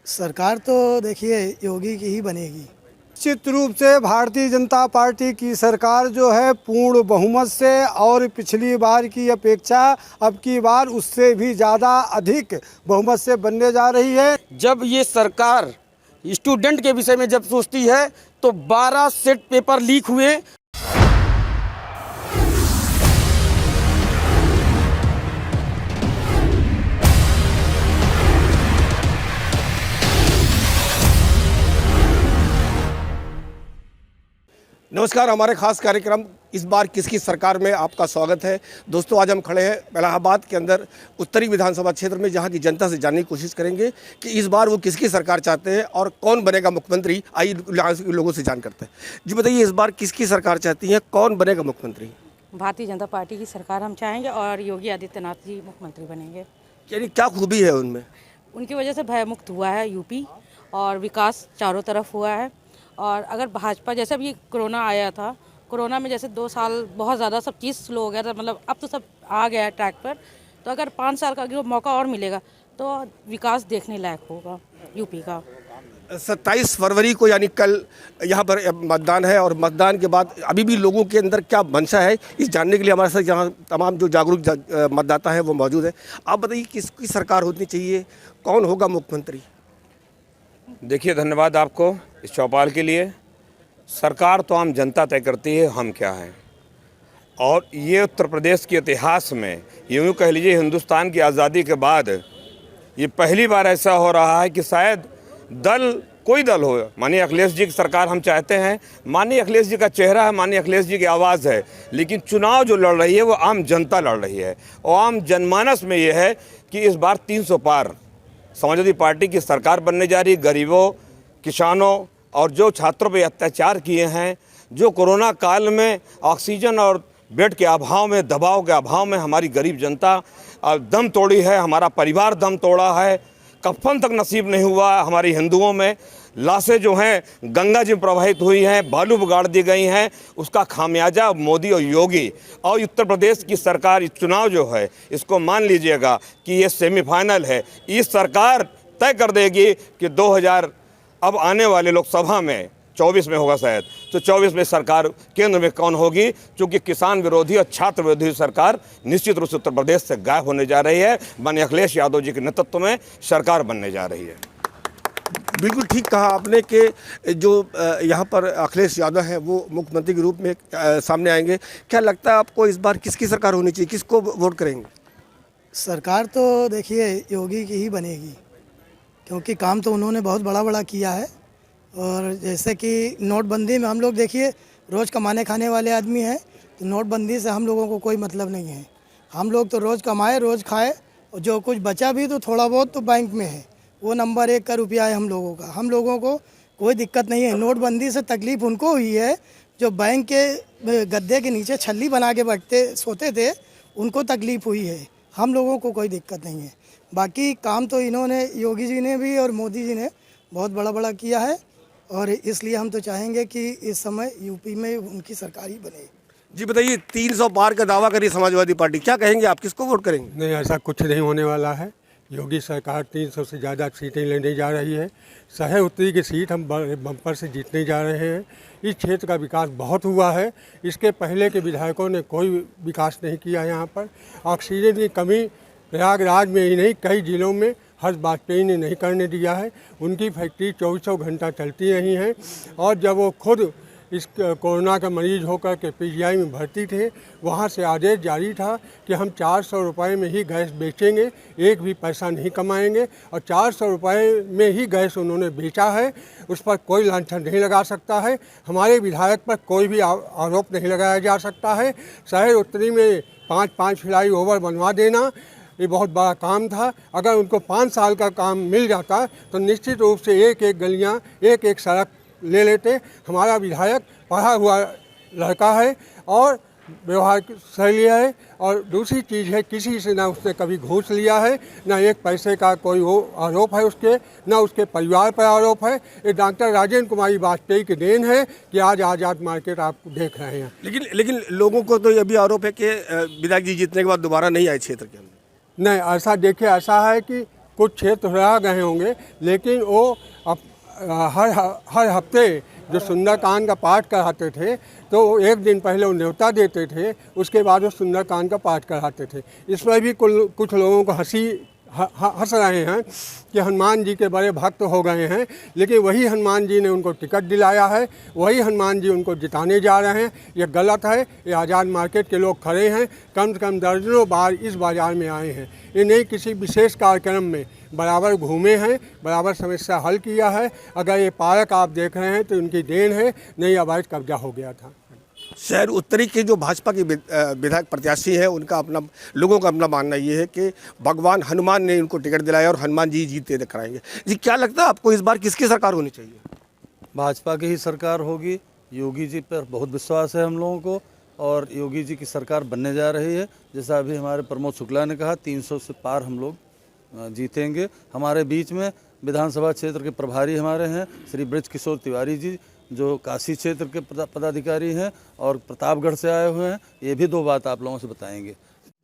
सरकार तो देखिए योगी की ही बनेगी। निश्चित रूप से भारतीय जनता पार्टी की सरकार जो है पूर्ण बहुमत से और पिछली बार की अपेक्षा अब की बार उससे भी ज़्यादा अधिक बहुमत से बनने जा रही है। जब ये सरकार स्टूडेंट के विषय में जब सोचती है तो 12 सेट पेपर लीक हुए। नमस्कार, हमारे खास कार्यक्रम इस बार किसकी सरकार में आपका स्वागत है। दोस्तों, आज हम खड़े हैं इलाहाबाद के अंदर उत्तरी विधानसभा क्षेत्र में, जहां की जनता से जानने की कोशिश करेंगे कि इस बार वो किसकी सरकार चाहते हैं और कौन बनेगा मुख्यमंत्री। आइए लोगों से जान करते हैं। जी बताइए, इस बार किसकी सरकार चाहती हैं, कौन बनेगा मुख्यमंत्री? भारतीय जनता पार्टी की सरकार हम चाहेंगे और योगी आदित्यनाथ जी मुख्यमंत्री बनेंगे। यानी क्या खूबी है उनमें? उनकी वजह से भयमुक्त हुआ है यूपी और विकास चारों तरफ हुआ है। और अगर भाजपा जैसे भी कोरोना आया था, कोरोना में जैसे 2 साल बहुत ज़्यादा सब चीज़ स्लो हो गया था, मतलब अब तो सब आ गया है ट्रैक पर। तो अगर 5 साल का अगर मौका और मिलेगा तो विकास देखने लायक होगा यूपी का। 27 फरवरी को यानी कल यहाँ पर मतदान है और मतदान के बाद अभी भी लोगों के अंदर क्या मंशा है, इस जानने के लिए हमारे साथ यहाँ तमाम जो जागरूक मतदाता है वो मौजूद है। आप बताइए, किसकी सरकार होनी चाहिए, कौन होगा मुख्यमंत्री? देखिए, धन्यवाद आपको इस चौपाल के लिए। सरकार तो आम जनता तय करती है हम क्या हैं, और ये उत्तर प्रदेश के इतिहास में यूँ कह लीजिए हिंदुस्तान की आज़ादी के बाद ये पहली बार ऐसा हो रहा है कि शायद दल कोई दल हो, माननीय अखिलेश जी की सरकार हम चाहते हैं। माननीय अखिलेश जी का चेहरा है, माननीय अखिलेश जी की आवाज़ है, लेकिन चुनाव जो लड़ रही है वो आम जनता लड़ रही है। और आम जनमानस में ये है कि इस बार 300 पार समाजवादी पार्टी की सरकार बनने जा रही। गरीबों, किसानों और जो छात्रों पर अत्याचार किए हैं, जो कोरोना काल में ऑक्सीजन और बेड के अभाव में, दबाव के अभाव में हमारी गरीब जनता दम तोड़ी है, हमारा परिवार दम तोड़ा है, कफन तक नसीब नहीं हुआ। हमारी हिंदुओं में लाशें जो हैं गंगा जी में प्रवाहित हुई हैं, बालू बिगाड़ दी गई हैं। उसका खामियाजा मोदी और योगी और उत्तर प्रदेश की सरकार, इस चुनाव जो है इसको मान लीजिएगा कि ये सेमीफाइनल है। इस सरकार तय कर देगी कि 2000 अब आने वाले लोकसभा में 24 में होगा शायद, तो 24 में सरकार केंद्र में कौन होगी, क्योंकि किसान विरोधी और छात्र विरोधी सरकार निश्चित रूप से उत्तर प्रदेश से गायब होने जा रही है। माननीय अखिलेश यादव जी के नेतृत्व में सरकार बनने जा रही है। बिल्कुल ठीक कहा आपने कि जो यहाँ पर अखिलेश यादव हैं वो मुख्यमंत्री के रूप में सामने आएंगे। क्या लगता है आपको इस बार किसकी सरकार होनी चाहिए, किसको वोट करेंगे? सरकार तो देखिए योगी की ही बनेगी, क्योंकि काम तो उन्होंने बहुत बड़ा किया है। और जैसे कि नोटबंदी में हम लोग देखिए रोज़ कमाने खाने वाले आदमी हैं, तो नोटबंदी से हम लोगों को कोई मतलब नहीं है। हम लोग तो रोज़ कमाए रोज़ खाए, और जो कुछ बचा भी तो थोड़ा बहुत तो बैंक में है, वो नंबर 1 का रुपया है हम लोगों का। हम लोगों को कोई दिक्कत नहीं है। नोटबंदी से तकलीफ़ उनको हुई है जो बैंक के गद्दे के नीचे छल्ली बना के सोते थे, उनको तकलीफ़ हुई है। हम लोगों को कोई दिक्कत नहीं है। बाकी काम तो इन्होंने, योगी जी ने भी और मोदी जी ने बहुत बड़ा किया है, और इसलिए हम तो चाहेंगे कि इस समय यूपी में उनकी सरकार ही बने। जी बताइए, 300 पार का दावा करी समाजवादी पार्टी, क्या कहेंगे आप, किसको वोट करेंगे? नहीं, ऐसा कुछ नहीं होने वाला है। योगी सरकार 300 से ज़्यादा सीटें लेने जा रही है। शहर उत्तरी की सीट हम बम्पर से जीतने जा रहे हैं। इस क्षेत्र का विकास बहुत हुआ है। इसके पहले के विधायकों ने कोई विकास नहीं किया। यहाँ पर ऑक्सीजन की कमी प्रयागराज में ही नहीं, कई जिलों में हर्ष वाजपेयी ने नहीं करने दिया है। उनकी फैक्ट्री 24 घंटा चलती रही हैं, और जब वो खुद इस कोरोना का मरीज होकर के पीजीआई में भर्ती थे, वहाँ से आदेश जारी था कि हम 400 रुपये में ही गैस बेचेंगे, एक भी पैसा नहीं कमाएंगे। और 400 रुपये में ही गैस उन्होंने बेचा है। उस पर कोई लांछन नहीं लगा सकता है। हमारे विधायक पर कोई भी आरोप नहीं लगाया जा सकता है। शहर उत्तरी में 5 फ्लाई ओवर बनवा देना ये बहुत बड़ा काम था। अगर उनको 5 साल का काम मिल जाता तो निश्चित रूप से एक गलियां, एक सड़क ले लेते। हमारा विधायक पढ़ा हुआ लड़का है और व्यवहार शैली है, और दूसरी चीज़ है किसी से ना उसने कभी घूस लिया है, ना एक पैसे का कोई वो आरोप है उसके, ना उसके परिवार पर आरोप है। ये डॉक्टर राजेंद्र कुमारी वाजपेयी की देन है कि आज आज़ाद मार्केट आप देख रहे हैं। लेकिन लोगों को तो यह भी आरोप है कि विधायक जी जीतने के बाद दोबारा नहीं आए क्षेत्र के अंदर। नहीं, ऐसा देखिए, ऐसा है कि कुछ क्षेत्र रह गए होंगे, लेकिन वो हर हफ्ते जो सुंदरकांड का पाठ कराते थे तो एक दिन पहले वो न्योता देते थे, उसके बाद वो सुंदरकांड का पाठ कराते थे। इस पर भी कुछ लोगों को हंस रहे हैं कि हनुमान जी के बड़े भक्त हो गए हैं, लेकिन वही हनुमान जी ने उनको टिकट दिलाया है, वही हनुमान जी उनको जिताने जा रहे हैं। ये गलत है। ये आज़ाद मार्केट के लोग खड़े हैं, कम से कम दर्जनों बार इस बाज़ार में आए हैं। इन्हें किसी विशेष कार्यक्रम में बराबर घूमे हैं, बराबर समस्या हल किया है। अगर ये पार्क आप देख रहे हैं तो उनकी देन है, नहीं अवैध कब्जा हो गया था। शहर उत्तरी के जो भाजपा के विधायक प्रत्याशी हैं, उनका अपना, लोगों का अपना मानना ये है कि भगवान हनुमान ने इनको टिकट दिलाया और हनुमान जी जीतते दिखाएंगे। जी क्या लगता है आपको इस बार किसकी सरकार होनी चाहिए? भाजपा की ही सरकार होगी। योगी जी पर बहुत विश्वास है हम लोगों को, और योगी जी की सरकार बनने जा रही है। जैसा अभी हमारे प्रमोद शुक्ला ने कहा, 300 से पार हम लोग जीतेंगे। हमारे बीच में विधानसभा क्षेत्र के प्रभारी हमारे हैं श्री ब्रज किशोर तिवारी जी, जो काशी क्षेत्र के पदाधिकारी हैं और प्रतापगढ़ से आए हुए हैं। ये भी दो बात आप लोगों से बताएंगे।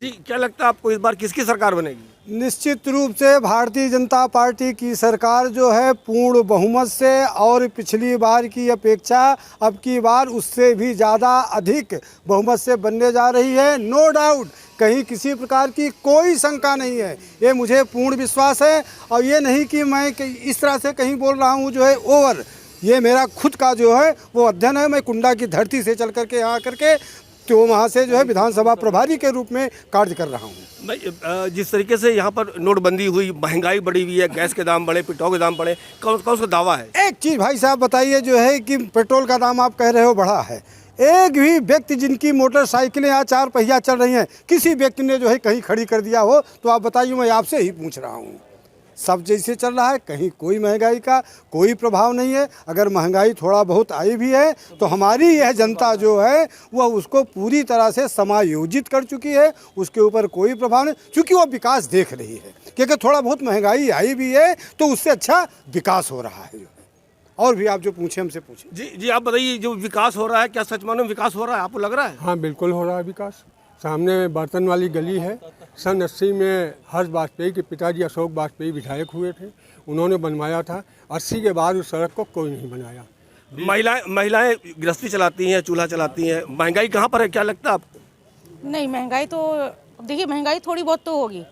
जी क्या लगता है आपको इस बार किसकी सरकार बनेगी? निश्चित रूप से भारतीय जनता पार्टी की सरकार जो है पूर्ण बहुमत से, और पिछली बार की अपेक्षा अब की बार उससे भी ज़्यादा अधिक बहुमत से बनने जा रही है। नो डाउट, कहीं किसी प्रकार की कोई शंका नहीं है, ये मुझे पूर्ण विश्वास है। और ये नहीं कि मैं इस तरह से कहीं बोल रहा हूँ जो है ओवर, ये मेरा खुद का जो है वो अध्ययन है। मैं कुंडा की धरती से चल करके यहाँ करके तो वहाँ से जो है विधानसभा प्रभारी के रूप में कार्य कर रहा हूँ। भाई जिस तरीके से यहाँ पर नोटबंदी हुई, महंगाई बढ़ी हुई है, गैस के दाम बढ़े, पेट्रोल के दाम बढ़े, कौन सा दावा है? एक चीज़ भाई साहब बताइए, जो है कि पेट्रोल का दाम आप कह रहे हो बढ़ा है, एक भी व्यक्ति जिनकी मोटरसाइकिलें यहाँ 4 पहिया चल रही हैं, किसी व्यक्ति ने जो है कहीं खड़ी कर दिया हो तो आप बताइए, मैं आपसे ही पूछ रहा हूँ। सब जैसे चल रहा है, कहीं कोई महंगाई का कोई प्रभाव नहीं है। अगर महंगाई थोड़ा बहुत आई भी है तो हमारी यह जनता जो है वह उसको पूरी तरह से समायोजित कर चुकी है, उसके ऊपर कोई प्रभाव नहीं, क्योंकि वह विकास देख रही है कि अगर थोड़ा बहुत महंगाई आई भी है तो उससे अच्छा विकास हो रहा है। और भी आप जो पूछे हमसे पूछे। जी आप बताइए, जो विकास हो रहा है, क्या सच मानो विकास हो रहा है? आपको लग रहा है? हाँ, बिल्कुल हो रहा है विकास। सामने बर्तन वाली गली है, सन 80 में हर्ष वाजपेयी के पिताजी अशोक वाजपेयी विधायक हुए थे, उन्होंने बनवाया था। 80 के बाद उस सड़क को कोई नहीं बनाया। महिलाएं गृहस्थी चलाती हैं, चूल्हा चलाती हैं, महंगाई कहाँ पर है, क्या लगता है आपको? नहीं, महंगाई तो देखिए, महंगाई थोड़ी बहुत तो होगी,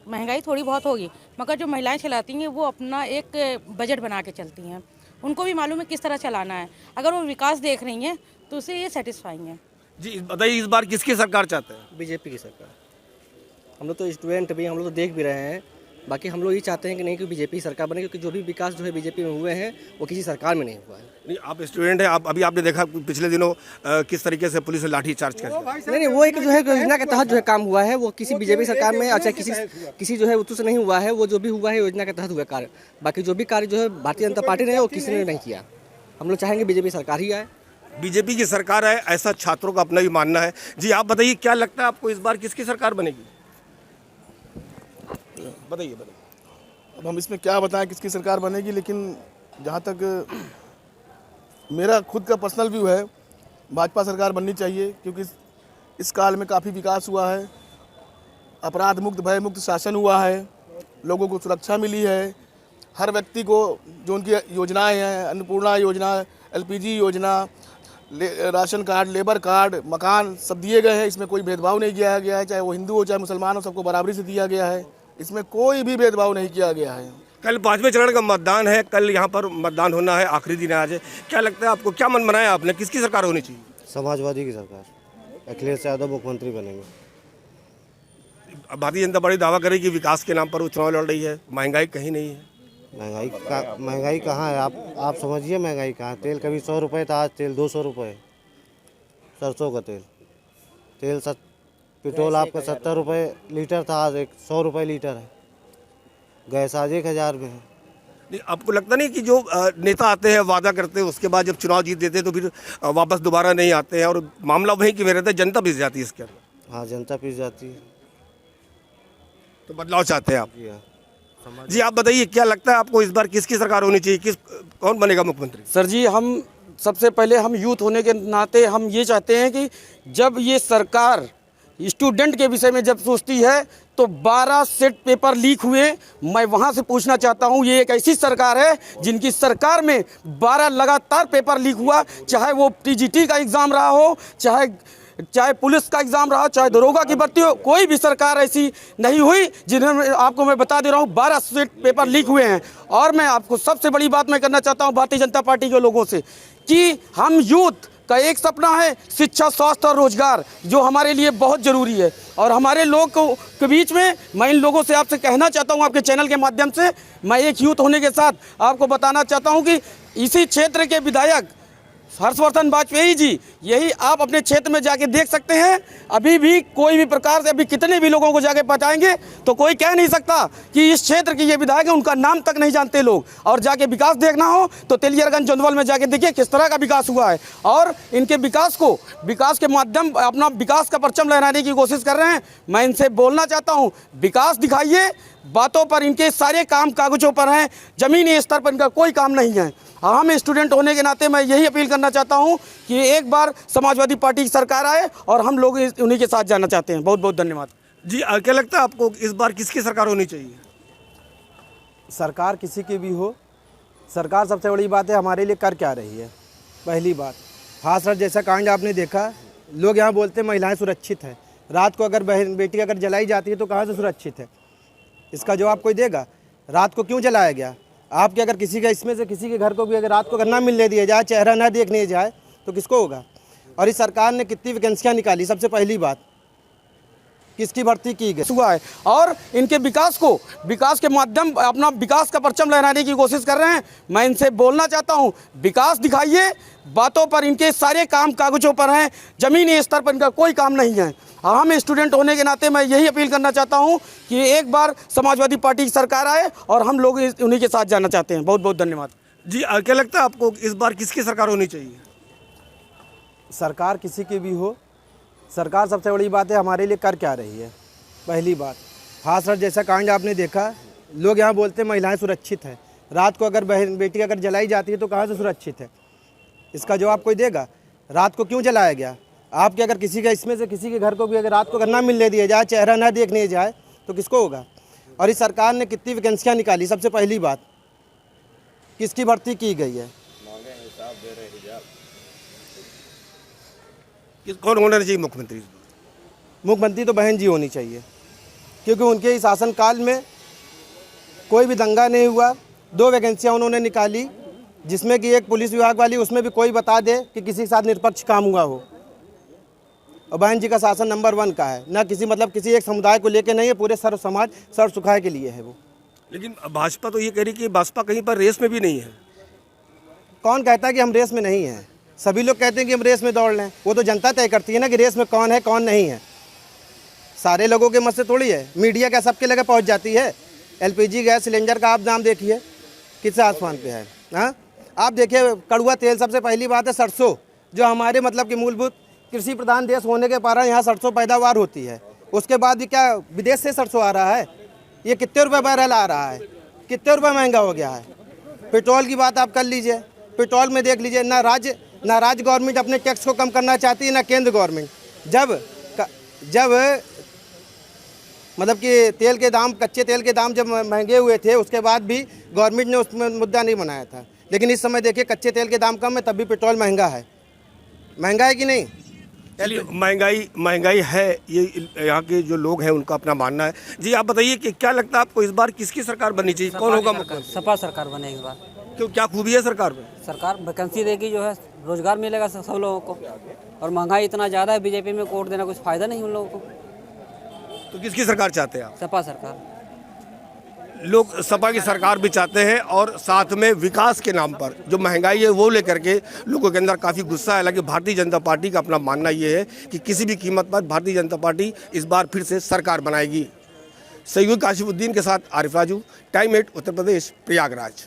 महंगाई थोड़ी बहुत होगी, मगर जो महिलाएं चलाती हैं वो अपना एक बजट बना के चलती हैं। उनको भी मालूम है किस तरह चलाना है। अगर वो विकास देख रही हैं तो उससे ये सेटिस्फाइंग है। जी बताइए, इस बार किसकी सरकार चाहते हैं? बीजेपी की सरकार। हम लोग तो स्टूडेंट भी, हम लोग तो देख भी रहे हैं। बाकी हम लोग ये चाहते हैं कि नहीं कि बीजेपी सरकार बने, क्योंकि जो भी विकास जो है बीजेपी में हुए हैं वो किसी सरकार में नहीं हुआ है। नहीं, आप स्टूडेंट हैं, आप अभी आपने देखा पिछले दिनों किस तरीके से पुलिस ने लाठी चार्ज कर दिया। नहीं, वो एक जो है योजना के तहत जो है काम हुआ है, वो किसी बीजेपी सरकार में, अच्छा किसी जो है उतु से नहीं हुआ है। वो जो भी हुआ है योजना के तहत हुआ कार्य। बाकी जो भी कार्य जो है भारतीय जनता पार्टी ने वो किसी ने नहीं किया। हम लोग चाहेंगे बीजेपी सरकार ही आए। बीजेपी की सरकार है, ऐसा छात्रों का अपना भी मानना है। जी आप बताइए, क्या लगता है आपको इस बार किसकी सरकार बनेगी? बताइए। अब हम इसमें क्या बताएं किसकी सरकार बनेगी, लेकिन जहाँ तक मेरा खुद का पर्सनल व्यू है, भाजपा सरकार बननी चाहिए, क्योंकि इस काल में काफ़ी विकास हुआ है, अपराध मुक्त, भय मुक्त शासन हुआ है, लोगों को सुरक्षा मिली है। हर व्यक्ति को जो उनकी योजनाएं हैं, अन्नपूर्णा योजना, LPG योजना, राशन कार्ड, लेबर कार्ड, मकान सब दिए गए हैं। इसमें कोई भेदभाव नहीं किया गया है, चाहे वो हिंदू हो चाहे मुसलमान हो, सबको बराबरी से दिया गया है। इसमें कोई भी भेदभाव नहीं किया गया है। कल 5वें चरण का मतदान है, कल यहाँ पर मतदान होना है, आखिरी दिन आज है। क्या लगता है आपको, क्या मन बनाया आपने, किसकी सरकार होनी चाहिए? समाजवादी की सरकार, अखिलेश यादव मुख्यमंत्री बनेंगे। भारतीय जनता पार्टी दावा करेगी विकास के नाम पर वो चुनाव लड़ रही है, महंगाई कहीं नहीं है। महंगाई कहाँ है? आप समझिए महंगाई कहाँ। तेल कभी 100 रुपये था, आज तेल 200 रुपये। सरसों का तेल पेट्रोल आपका 70 रुपये लीटर था, आज 100 रुपये लीटर है। गैस आज 1000 में है। नहीं, आपको लगता नहीं कि जो नेता आते हैं, वादा करते हैं, उसके बाद जब चुनाव जीत देते हैं तो फिर वापस दोबारा नहीं आते हैं और मामला वहीं की में रहता है, जनता पिस जाती है इसके अंदर? हाँ, जनता पिस जाती है। तो बदलाव चाहते हैं आप? जी हाँ। जी आप बताइए, क्या लगता है आपको इस बार किसकी सरकार होनी चाहिए, कौन बनेगा मुख्यमंत्री? सर जी, हम सबसे पहले हम यूथ होने के नाते हम ये चाहते हैं कि जब ये सरकार स्टूडेंट के विषय में जब सोचती है तो 12 सेट पेपर लीक हुए। मैं वहां से पूछना चाहता हूं, ये एक ऐसी सरकार है जिनकी सरकार में 12 लगातार पेपर लीक हुआ, चाहे वो टीजीटी का एग्ज़ाम रहा हो, चाहे पुलिस का एग्ज़ाम रहा हो, चाहे दरोगा की भर्ती हो, कोई भी सरकार ऐसी नहीं हुई जिन्होंने, आपको मैं बता दे रहा हूँ, 12 सेट पेपर लीक हुए हैं। और मैं आपको सबसे बड़ी बात मैं करना चाहता हूँ भारतीय जनता पार्टी के लोगों से कि हम यूथ का एक सपना है शिक्षा, स्वास्थ्य और रोजगार, जो हमारे लिए बहुत ज़रूरी है। और हमारे लोग के बीच में मैं इन लोगों से आपसे कहना चाहता हूं, आपके चैनल के माध्यम से, मैं एक यूथ होने के साथ आपको बताना चाहता हूं कि इसी क्षेत्र के विधायक हर्षवर्धन वाजपेयी जी, यही आप अपने क्षेत्र में जाके देख सकते हैं। अभी भी कोई भी प्रकार से, अभी कितने भी लोगों को जाके पहुंचाएंगे तो कोई कह नहीं सकता कि इस क्षेत्र के ये विधायक हैं, उनका नाम तक नहीं जानते लोग। और जाके विकास देखना हो तो तेलियरगंज जोंधवल में जाके देखिए किस तरह का विकास हुआ है। और इनके विकास के माध्यम अपना विकास का परचम लहराने की कोशिश कर रहे हैं। मैं इनसे बोलना चाहता हूँ, विकास दिखाइए, बातों पर इनके सारे काम कागजों पर हैं, ज़मीनी स्तर पर इनका कोई काम नहीं है। हम स्टूडेंट होने के नाते मैं यही अपील करना चाहता हूं कि एक बार समाजवादी पार्टी की सरकार आए और हम लोग उन्हीं के साथ जाना चाहते हैं। बहुत बहुत धन्यवाद जी। क्या लगता है आपको इस बार किसकी सरकार होनी चाहिए? सरकार किसी की भी हो, सरकार सबसे बड़ी बात है हमारे लिए कर क्या रही है। पहली बात, हाथरस जैसा कांड आपने देखा, लोग यहाँ बोलते हैं महिलाएं सुरक्षित है, रात को अगर बहन बेटी अगर जलाई जाती है तो कहाँ से सुरक्षित है? इसका जवाब कोई देगा? रात को क्यों जलाया गया? आपके अगर किसी का, इसमें से किसी के घर को भी अगर रात को अगर ना मिलने दिया जाए, चेहरा ना देखने जाए तो किसको होगा? और इस सरकार ने कितनी वैकेंसियाँ निकाली, सबसे पहली बात किसकी भर्ती की गई हुआ है। और इनके विकास के माध्यम अपना विकास का परचम लहराने की कोशिश कर रहे हैं। मैं इनसे बोलना चाहता हूं, विकास दिखाइए, बातों पर इनके सारे काम कागजों पर हैं, ज़मीनी स्तर पर इनका कोई काम नहीं है। हम स्टूडेंट होने के नाते मैं यही अपील करना चाहता हूं कि एक बार समाजवादी पार्टी की सरकार आए और हम लोग उन्हीं के साथ जाना चाहते हैं। बहुत बहुत धन्यवाद जी। क्या लगता है आपको इस बार किसकी सरकार होनी चाहिए? सरकार किसी की भी हो, सरकार सबसे बड़ी बात है हमारे लिए कर क्या रही है। पहली बात, हाथरस जैसा कांड आपने देखा, लोग यहाँ बोलते हैं महिलाएं सुरक्षित है, रात को अगर बहन बेटी अगर जलाई जाती है तो कहाँ से सुरक्षित है? इसका जवाब कोई देगा? रात को क्यों जलाया गया? आपके अगर किसी का, इसमें से किसी के घर को भी अगर रात को अगर ना मिलने दिया जाए, चेहरा ना देखने जाए तो किसको होगा? और इस सरकार ने कितनी वैकेंसियाँ निकाली, सबसे पहली बात किसकी भर्ती की गई है? कौन होना चाहिए मुख्यमंत्री? मुख्यमंत्री तो बहन जी होनी चाहिए, क्योंकि उनके शासनकाल में कोई भी दंगा नहीं हुआ। 2 वैकेंसियाँ उन्होंने निकाली, जिसमें कि एक पुलिस विभाग वाली, उसमें भी कोई बता दे कि किसी के साथ निष्पक्ष काम हुआ हो। और बहन जी का शासन नंबर 1 का है, ना किसी किसी एक समुदाय को लेके नहीं है, पूरे सर्व समाज सर्व सुखाय के लिए है वो। लेकिन भाजपा तो ये कह रही कि भाजपा कहीं पर रेस में भी नहीं है। कौन कहता है कि हम रेस में नहीं हैं? सभी लोग कहते हैं कि हम रेस में दौड़ लें, वो तो जनता तय करती है ना कि रेस में कौन है कौन नहीं है। सारे लोगों के मत से थोड़ी है, मीडिया क्या सबके लगे पहुंच जाती है? LPG गैस सिलेंडर का आप दाम देखिए किस आसमान पे है। हाँ, आप देखिए कड़ुआ तेल, सबसे पहली बात है सरसों, जो हमारे कि मूलभूत कृषि प्रधान देश होने के कारण यहाँ सरसों पैदावार होती है। उसके बाद भी क्या विदेश से सरसों आ रहा है? ये कितने रुपए बैरल आ रहा है, कितने रुपए महंगा हो गया है। पेट्रोल की बात आप कर लीजिए, पेट्रोल में देख लीजिए, ना राज्य गवर्नमेंट अपने टैक्स को कम करना चाहती है, ना केंद्र गवर्नमेंट। जब कि तेल के दाम, कच्चे तेल के दाम जब महंगे हुए थे, उसके बाद भी गवर्नमेंट ने उसमें मुद्दा नहीं बनाया था। लेकिन इस समय देखिए कच्चे तेल के दाम कम है, तब भी पेट्रोल महंगा है। महंगा है कि नहीं? महंगाई है, ये यहाँ के जो लोग हैं उनका अपना मानना है। जी आप बताइए कि क्या लगता है आपको इस बार किसकी सरकार बननी चाहिए? कौन होगा मुख्यमंत्री? सपा सरकार बनेगी इस बार। क्यों, क्या खूबी है सरकार में? सरकार वैकेंसी देगी, जो है रोजगार मिलेगा सब लोगों को। और महंगाई इतना ज़्यादा है, बीजेपी में वोट देना कुछ फ़ायदा नहीं उन लोगों को। तो किसकी सरकार चाहते हैं आप? सपा सरकार। लोग सपा की सरकार भी चाहते हैं और साथ में विकास के नाम पर जो महंगाई है वो लेकर के लोगों के अंदर काफ़ी गुस्सा है। हालांकि भारतीय जनता पार्टी का अपना मानना ये है कि किसी भी कीमत पर भारतीय जनता पार्टी इस बार फिर से सरकार बनाएगी। सैयद काशिफुद्दीन के साथ आरिफ राजू, टाइम 8 उत्तर प्रदेश, प्रयागराज।